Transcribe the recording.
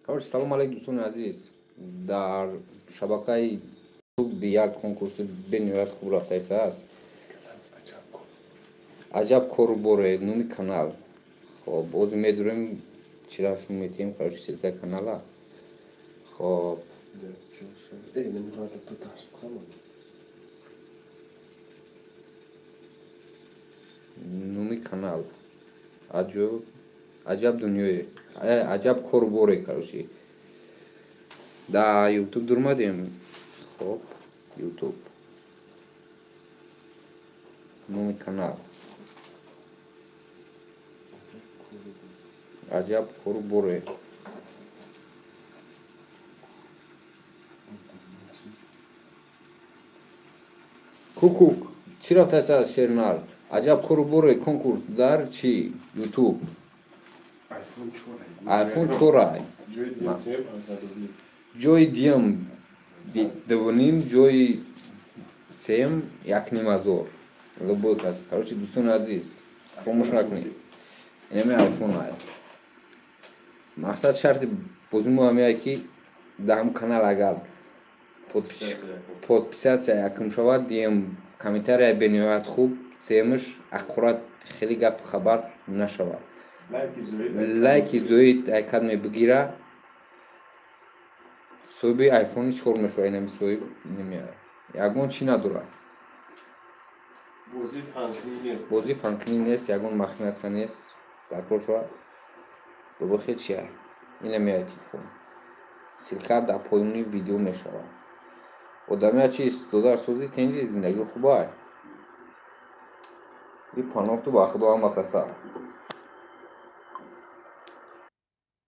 Короче, салом алейкум дӯстони азиз. Дар шабакаи YouTube як конкурси бениҳоят хуб рафта истааст. Аҷаб кору боре номи канал. Хоб бози медурем чира шум метиҳем, короче селкаи канала. Хоб номи канал аҷаб дунёе, аҷаб кору боре, короче. Да YouTube дурмадем. Хоб YouTube номи канал аҷаб кору боре. Кукук чӣ рафтааст аз шернар? Аҷаб кору боре конкурс дар чи YouTube iPhone 4 ҷои диям 2.5, ҷои сем 1500. Лубок аст. Короче дӯстони азиз, фомӯш накунед. Инаме iPhone ай. Мақсад шарти бози мо ҳамеяе ки дар ҳам канал агар подписатсия якум шавад, дием комментария бениҳоят хуб, семаш аққурат хеле гап хабар нашавад. Лайки зоид айкадме бигира. соҳиби iPhone 4 мешавад, инами соҳиб намеяд. Ягон чӣ надорад. бози фанкунӣ нест, ягон махнаса нест. Даркор шавад. Бубахед чия. Инамеяд телефон. Силка дар поёни видео мешавад. Одамия чист? Додарсози тенҷи зиндагӣ хуб ай. И панохту ба худо ҳаматаса.